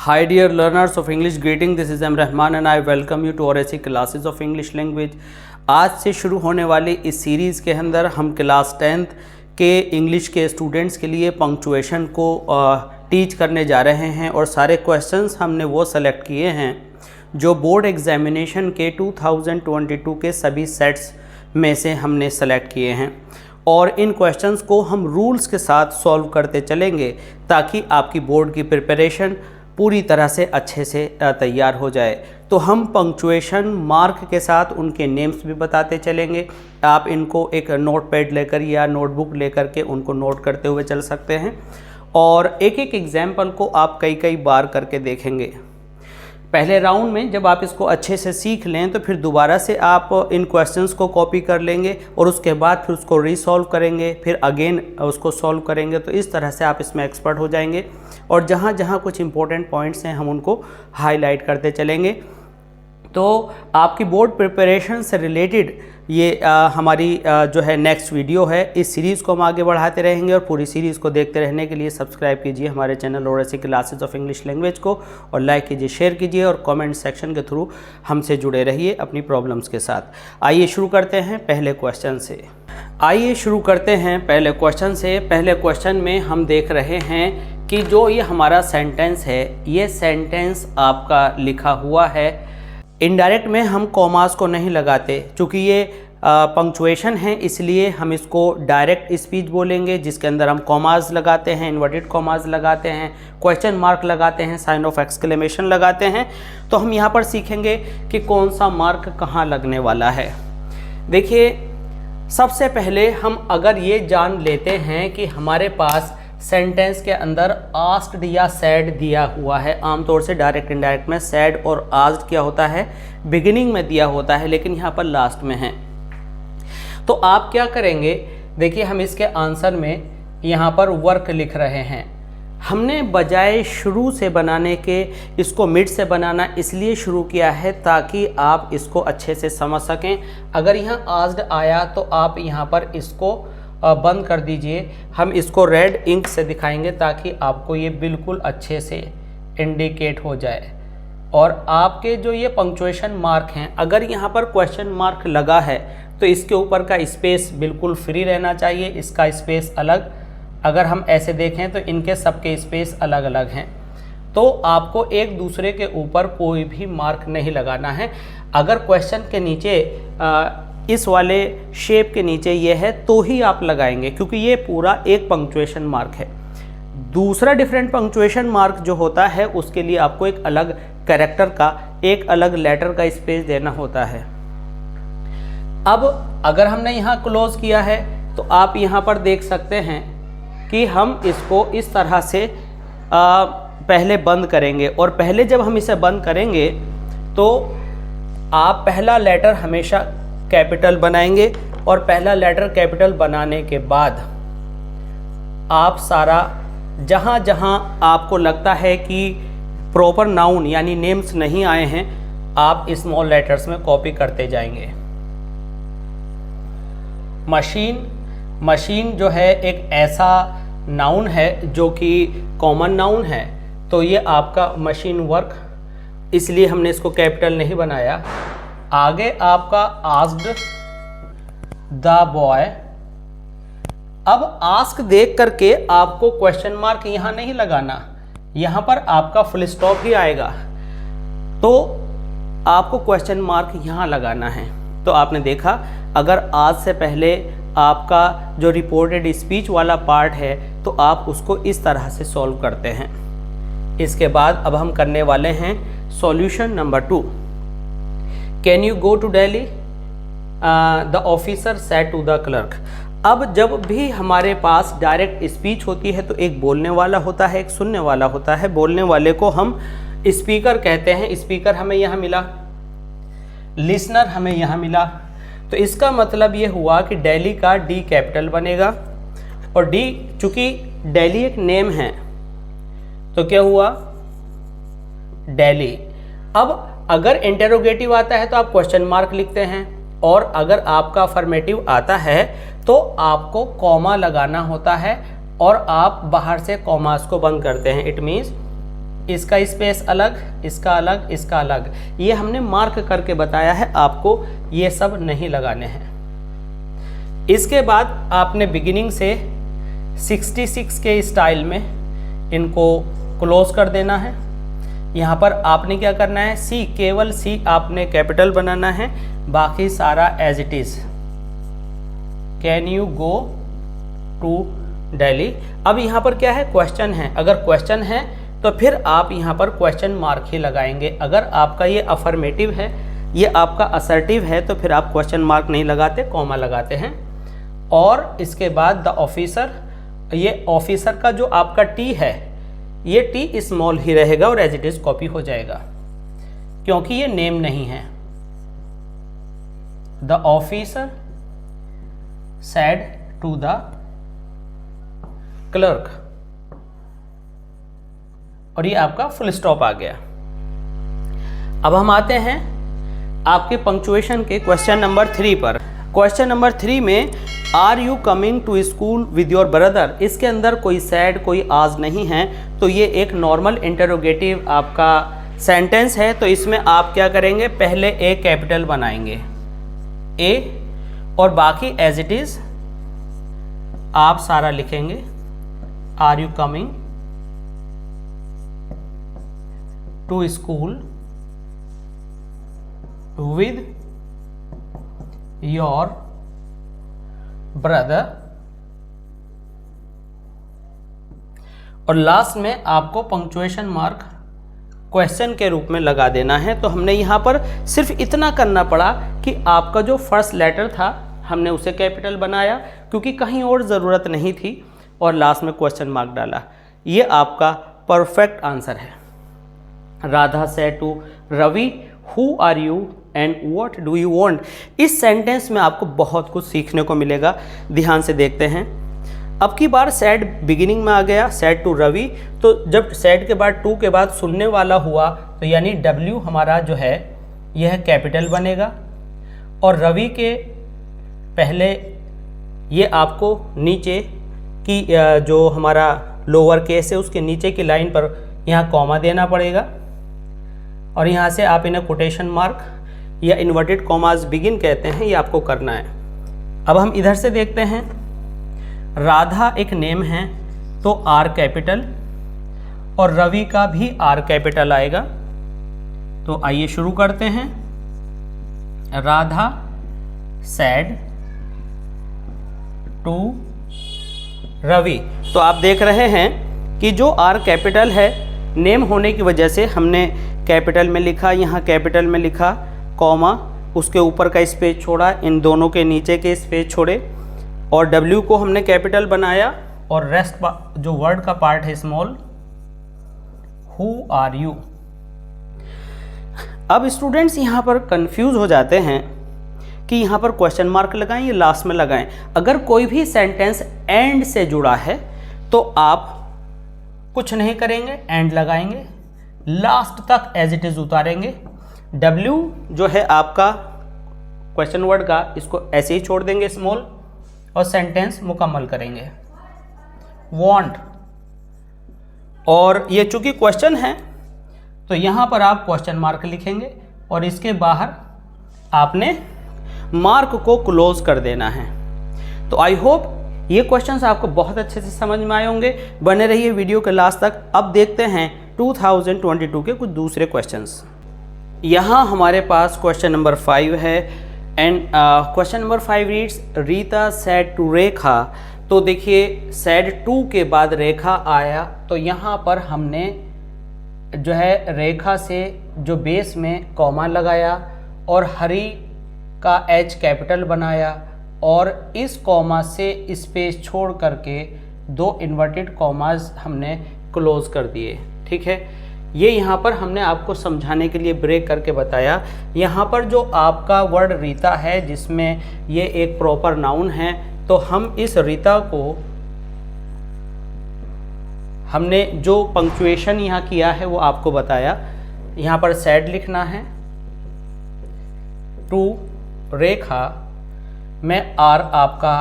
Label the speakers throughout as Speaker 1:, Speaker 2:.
Speaker 1: Hi dear learners of English, greeting. This is M. Rahman and I welcome you to RSC classes of English language. आज से शुरू होने वाली इस series के अंदर हम क्लास 10th के इंग्लिश के स्टूडेंट्स के लिए पंक्चुएशन को टीच करने जा रहे हैं और सारे क्वेश्चंस हमने वो सेलेक्ट किए हैं जो बोर्ड एग्जामिनेशन के 2022 के सभी सेट्स में से हमने सेलेक्ट किए हैं और इन क्वेश्चंस को हम रूल्स के साथ सॉल्व करते चलेंगे ताकि आपकी बोर्ड की प्रिपरेशन पूरी तरह से अच्छे से तैयार हो जाए। तो हम पंक्चुएशन मार्क के साथ उनके नेम्स भी बताते चलेंगे। आप इनको एक नोट पैड लेकर या नोटबुक लेकर के उनको नोट करते हुए चल सकते हैं और एक एक एग्जाम्पल को आप कई कई बार करके देखेंगे। पहले राउंड में जब आप इसको अच्छे से सीख लें तो फिर दोबारा से आप इन क्वेश्चंस को कॉपी कर लेंगे और उसके बाद फिर उसको रीसॉल्व करेंगे, फिर अगेन उसको सॉल्व करेंगे। तो इस तरह से आप इसमें एक्सपर्ट हो जाएंगे और जहाँ जहाँ कुछ इंपॉर्टेंट पॉइंट्स हैं हम उनको हाईलाइट करते चलेंगे। तो आपकी बोर्ड प्रिपरेशन से रिलेटेड ये हमारी जो है नेक्स्ट वीडियो है। इस सीरीज़ को हम आगे बढ़ाते रहेंगे और पूरी सीरीज़ को देखते रहने के लिए सब्सक्राइब कीजिए हमारे channel RSC classes of English language को और लाइक कीजिए, शेयर कीजिए और कमेंट सेक्शन के थ्रू हमसे जुड़े रहिए अपनी प्रॉब्लम्स के साथ। आइए शुरू करते हैं पहले क्वेश्चन से। पहले क्वेश्चन में हम देख रहे हैं कि जो ये हमारा सेंटेंस है, ये सेंटेंस आपका लिखा हुआ है। इनडायरेक्ट में हम कॉमास को नहीं लगाते, चूँकि ये पंक्चुएशन है इसलिए हम इसको डायरेक्ट स्पीच बोलेंगे जिसके अंदर हम कॉमास लगाते हैं, इन्वर्टेड कॉमास लगाते हैं, क्वेश्चन मार्क लगाते हैं, साइन ऑफ एक्सक्लेमेशन लगाते हैं। तो हम यहाँ पर सीखेंगे कि कौन सा मार्क कहाँ लगने वाला है। देखिए, सबसे पहले हम अगर ये जान लेते हैं कि हमारे पास सेंटेंस के अंदर आस्क्ड या सैड दिया हुआ है। आमतौर से डायरेक्ट इनडायरेक्ट में सैड और आस्क्ड क्या होता है, बिगिनिंग में दिया होता है, लेकिन यहाँ पर लास्ट में है। तो आप क्या करेंगे, देखिए हम इसके आंसर में यहाँ पर वर्क लिख रहे हैं। हमने बजाय शुरू से बनाने के इसको मिड से बनाना इसलिए शुरू किया है ताकि आप इसको अच्छे से समझ सकें। अगर यहाँ आस्क्ड आया तो आप यहाँ पर इसको बंद कर दीजिए। हम इसको रेड इंक से दिखाएंगे ताकि आपको ये बिल्कुल अच्छे से इंडिकेट हो जाए। और आपके जो ये पंक्चुएशन मार्क हैं, अगर यहाँ पर क्वेश्चन मार्क लगा है तो इसके ऊपर का स्पेस बिल्कुल फ्री रहना चाहिए, इसका स्पेस अलग। अगर हम ऐसे देखें तो इनके सबके स्पेस अलग अलग हैं। तो आपको एक दूसरे के ऊपर कोई भी मार्क नहीं लगाना है। अगर क्वेश्चन के नीचे इस वाले शेप के नीचे ये है तो ही आप लगाएंगे, क्योंकि ये पूरा एक पंक्चुएशन मार्क है। दूसरा डिफरेंट पंक्चुएशन मार्क जो होता है उसके लिए आपको एक अलग कैरेक्टर का, एक अलग लेटर का स्पेस देना होता है। अब अगर हमने यहाँ क्लोज किया है तो आप यहाँ पर देख सकते हैं कि हम इसको इस तरह से पहले बंद करेंगे और पहले जब हम इसे बंद करेंगे तो आप पहला लेटर हमेशा कैपिटल बनाएंगे और पहला लेटर कैपिटल बनाने के बाद आप सारा जहाँ जहाँ आपको लगता है कि प्रॉपर नाउन यानी नेम्स नहीं आए हैं, आप स्मॉल लेटर्स में कॉपी करते जाएंगे। मशीन जो है एक ऐसा नाउन है जो कि कॉमन नाउन है, तो ये आपका मशीन वर्क, इसलिए हमने इसको कैपिटल नहीं बनाया। आगे आपका आस्क्ड द बॉय। अब आस्क देख करके आपको क्वेश्चन मार्क यहाँ नहीं लगाना, यहाँ पर आपका फुल स्टॉप ही आएगा, तो आपको क्वेश्चन मार्क यहाँ लगाना है। तो आपने देखा, अगर आज से पहले आपका जो रिपोर्टेड स्पीच वाला पार्ट है तो आप उसको इस तरह से सॉल्व करते हैं। इसके बाद अब हम करने वाले हैं solution number 2। Can you go to Delhi, the officer said to the clerk. अब जब भी हमारे पास डायरेक्ट स्पीच होती है तो एक बोलने वाला होता है, एक सुनने वाला होता है। बोलने वाले को हम स्पीकर कहते हैं। स्पीकर हमें यहाँ मिला, लिसनर हमें यहाँ मिला। तो इसका मतलब ये हुआ कि दिल्ली का डी कैपिटल बनेगा और डी, चूंकि दिल्ली एक नेम है तो क्या हुआ, दिल्ली। अब अगर इंटेरोगेटिव आता है तो आप क्वेश्चन मार्क लिखते हैं और अगर आपका अफर्मेटिव आता है तो आपको कॉमा लगाना होता है और आप बाहर से कॉमास को बंद करते हैं। इट मीन्स इसका स्पेस अलग, इसका अलग, इसका अलग, ये हमने मार्क करके बताया है आपको, ये सब नहीं लगाने हैं। इसके बाद आपने बिगिनिंग से 66 के स्टाइल में इनको क्लोज कर देना है। यहाँ पर आपने क्या करना है, सी, केवल सी आपने कैपिटल बनाना है, बाकी सारा as it is. Can you go to Delhi. अब यहाँ पर क्या है, क्वेश्चन है, अगर क्वेश्चन है तो फिर आप यहाँ पर क्वेश्चन मार्क ही लगाएंगे। अगर आपका ये अफर्मेटिव है, ये आपका असर्टिव है, तो फिर आप क्वेश्चन मार्क नहीं लगाते, कॉमा लगाते हैं। और इसके बाद द ऑफिसर, ये ऑफिसर का जो आपका टी है, ये टी स्मॉल ही रहेगा और एज इट इज कॉपी हो जाएगा, क्योंकि ये नेम नहीं है। The officer said to the clerk, और ये आपका फुल स्टॉप आ गया। अब हम आते हैं आपके पंक्चुएशन के क्वेश्चन नंबर 3 पर। क्वेश्चन नंबर 3 में are you coming to school with your brother, इसके अंदर कोई सैड, कोई आज नहीं है, तो ये एक नॉर्मल इंटरोगेटिव आपका सेंटेंस है। तो इसमें आप क्या करेंगे, पहले ए कैपिटल बनाएंगे, ए, और बाकी एज इट इज आप सारा लिखेंगे। Are you coming to school with your brother, और लास्ट में आपको पंक्चुएशन मार्क क्वेश्चन के रूप में लगा देना है। तो हमने यहाँ पर सिर्फ इतना करना पड़ा कि आपका जो फर्स्ट लेटर था हमने उसे कैपिटल बनाया, क्योंकि कहीं और ज़रूरत नहीं थी, और लास्ट में क्वेश्चन मार्क डाला। ये आपका परफेक्ट आंसर है। Radha said to Ravi, who are you and what do you want. इस सेंटेंस में आपको बहुत कुछ सीखने को मिलेगा, ध्यान से देखते हैं। अब की बार सैड बिगिनिंग में आ गया, सैड टू रवि, तो जब सैड के बाद टू के बाद सुनने वाला हुआ, तो यानी डब्ल्यू हमारा जो है यह कैपिटल बनेगा, और रवि के पहले ये आपको नीचे की जो हमारा लोअर केस है उसके नीचे की लाइन पर यहाँ कॉमा देना पड़ेगा, और यहाँ से आप इन्हें कोटेशन मार्क या इन्वर्टेड कॉमास बिगिन कहते हैं, ये आपको करना है। अब हम इधर से देखते हैं, राधा एक नेम है तो आर कैपिटल, और रवि का भी आर कैपिटल आएगा। तो आइए शुरू करते हैं। राधा सेड टू रवि, तो आप देख रहे हैं कि जो आर कैपिटल है, नेम होने की वजह से हमने कैपिटल में लिखा, यहाँ कैपिटल में लिखा, कॉमा, उसके ऊपर का स्पेस छोड़ा, इन दोनों के नीचे के स्पेस छोड़े, और डब्ल्यू को हमने कैपिटल बनाया, और रेस्ट जो वर्ड का पार्ट है स्मॉल। Who are you. अब स्टूडेंट्स यहाँ पर कंफ्यूज हो जाते हैं कि यहाँ पर क्वेश्चन मार्क लगाएं या लास्ट में लगाएं। अगर कोई भी सेंटेंस एंड से जुड़ा है तो आप कुछ नहीं करेंगे, एंड लगाएंगे, लास्ट तक एज इट इज उतारेंगे। डब्ल्यू जो है आपका क्वेश्चन वर्ड का, इसको ऐसे ही छोड़ देंगे स्मॉल, और सेंटेंस मुकम्मल करेंगे। वांट, और ये चूंकि क्वेश्चन है तो यहाँ पर आप क्वेश्चन मार्क लिखेंगे, और इसके बाहर आपने मार्क को क्लोज कर देना है। तो आई होप ये क्वेश्चंस आपको बहुत अच्छे से समझ में आए होंगे। बने रहिए वीडियो के लास्ट तक। अब देखते हैं 2022 के कुछ दूसरे क्वेश्चंस। यहाँ हमारे पास क्वेश्चन नंबर 5 है, and question number 5 reads, Rita said to Rekha. तो देखिए सेड टू के बाद रेखा आया, तो यहाँ पर हमने जो है रेखा से जो बेस में कॉमा लगाया, और हरी का एच कैपिटल बनाया, और इस कॉमा से स्पेस छोड़ करके 2 इन्वर्टेड कॉमास हमने क्लोज कर दिए। ठीक है, ये यहाँ पर हमने आपको समझाने के लिए ब्रेक करके बताया। यहाँ पर जो आपका वर्ड रीता है, जिसमें ये एक प्रॉपर नाउन है, तो हम इस रीता को हमने जो पंक्चुएशन यहाँ किया है वो आपको बताया। यहाँ पर सैड लिखना है, टू रेखा में आर आपका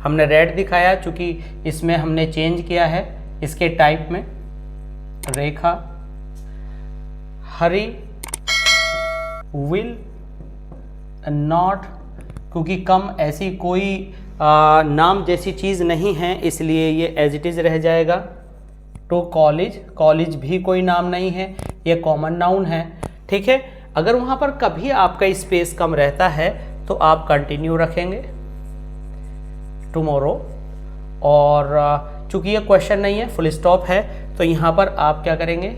Speaker 1: हमने रेड दिखाया, चूँकि इसमें हमने चेंज किया है इसके टाइप में। रेखा हरी विल नॉट, क्योंकि कम ऐसी कोई नाम जैसी चीज़ नहीं है इसलिए ये एज इट इज़ रह जाएगा। टू कॉलेज, कॉलेज भी कोई नाम नहीं है, ये कॉमन नाउन है। ठीक है, अगर वहाँ पर कभी आपका स्पेस कम रहता है तो आप कंटिन्यू रखेंगे टुमारो, और चूंकि ये क्वेश्चन नहीं है फुल स्टॉप है तो यहाँ पर आप क्या करेंगे,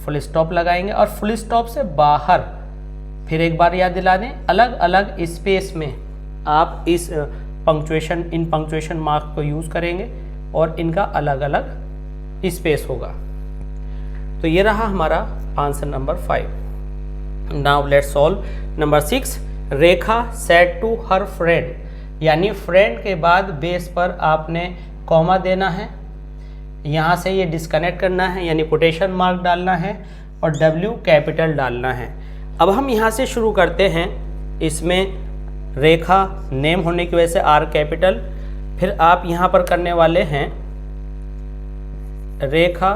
Speaker 1: फुल स्टॉप लगाएंगे। और फुल स्टॉप से बाहर फिर एक बार याद दिला दें, अलग अलग स्पेस में आप इस इन पंक्चुएशन मार्क को यूज़ करेंगे और इनका अलग अलग स्पेस होगा। तो ये रहा हमारा answer number 5। Now let's solve number 6। Rekha said to her friend, यानी फ्रेंड के बाद बेस पर आपने कॉमा देना है, यहाँ से ये डिस्कनेक्ट करना है यानी कोटेशन मार्क डालना है और W कैपिटल डालना है। अब हम यहाँ से शुरू करते हैं। इसमें रेखा नेम होने की वजह से R कैपिटल, फिर आप यहाँ पर करने वाले हैं Rekha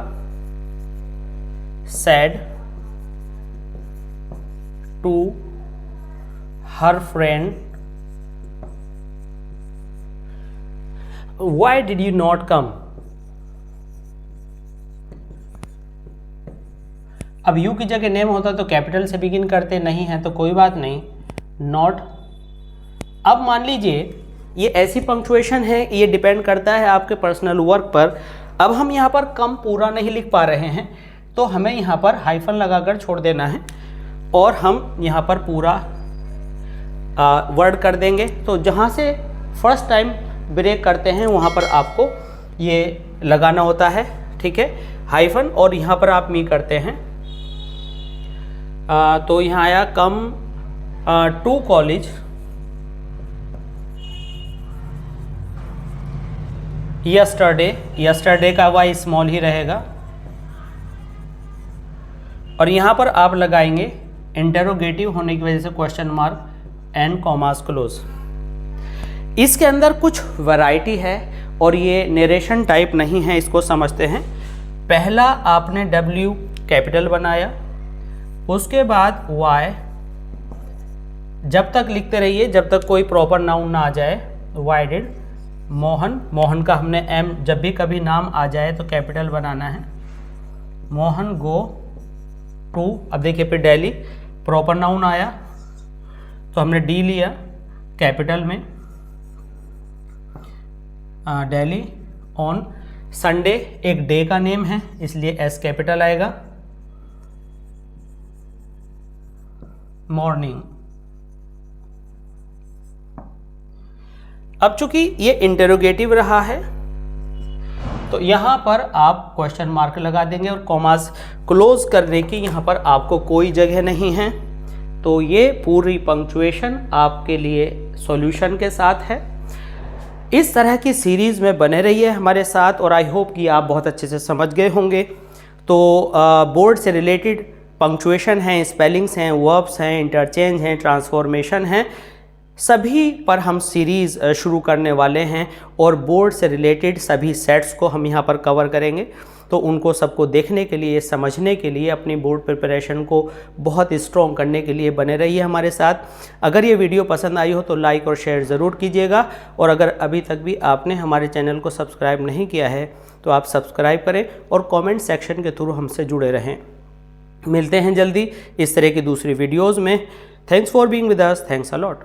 Speaker 1: said to her friend why did you not come. अब यू की जगह नेम होता तो कैपिटल से बिगिन करते, नहीं है तो कोई बात नहीं, नॉट। अब मान लीजिए ये ऐसी पंक्चुएशन है, ये डिपेंड करता है आपके पर्सनल वर्क पर। अब हम यहाँ पर कम पूरा नहीं लिख पा रहे हैं तो हमें यहाँ पर हाइफन लगाकर छोड़ देना है और हम यहाँ पर पूरा वर्ड कर देंगे। तो जहाँ से फर्स्ट टाइम ब्रेक करते हैं वहाँ पर आपको ये लगाना होता है, ठीक है, हाइफन, और यहाँ पर आप मी करते हैं। तो यहाँ आया come to college yesterday, yesterday का वाई स्मॉल ही रहेगा और यहाँ पर आप लगाएंगे इंटेरोगेटिव होने की वजह से question mark and commas close. इसके अंदर कुछ वैरायटी है और ये नरेशन टाइप नहीं है, इसको समझते हैं। पहला आपने W कैपिटल बनाया, उसके बाद Y, जब तक लिखते रहिए जब तक कोई प्रॉपर नाउन ना आ जाए। Y डिड मोहन, मोहन का हमने M, जब भी कभी नाम आ जाए तो कैपिटल बनाना है। मोहन गो टू, अब देखिए फिर दिल्ली, प्रॉपर नाउन आया तो हमने D लिया कैपिटल में। दिल्ली ऑन संडे, एक डे का नेम है इसलिए S कैपिटल आएगा। मॉर्निंग, अब चूंकि ये इंटेरोगेटिव रहा है तो यहाँ पर आप क्वेश्चन मार्क लगा देंगे और कॉमास क्लोज करने की यहाँ पर आपको कोई जगह नहीं है। तो ये पूरी पंक्चुएशन आपके लिए सॉल्यूशन के साथ है। इस तरह की सीरीज़ में बने रहिए हमारे साथ और आई होप कि आप बहुत अच्छे से समझ गए होंगे। तो बोर्ड से रिलेटेड पंक्चुएशन हैं, स्पेलिंग्स हैं, वर्ब्स हैं, इंटरचेंज हैं, ट्रांसफॉर्मेशन हैं, सभी पर हम सीरीज़ शुरू करने वाले हैं और बोर्ड से रिलेटेड सभी सेट्स को हम यहाँ पर कवर करेंगे। तो उनको सबको देखने के लिए, समझने के लिए, अपनी बोर्ड प्रिपरेशन को बहुत स्ट्रॉन्ग करने के लिए बने रहिए हमारे साथ। अगर ये वीडियो पसंद आई हो तो लाइक और शेयर ज़रूर कीजिएगा और अगर अभी तक भी आपने हमारे चैनल को सब्सक्राइब नहीं किया है तो आप सब्सक्राइब करें और कमेंट सेक्शन के थ्रू हमसे जुड़े रहें। मिलते हैं जल्दी इस तरह की दूसरी वीडियोज़ में। Thanks for being with us, thanks a lot.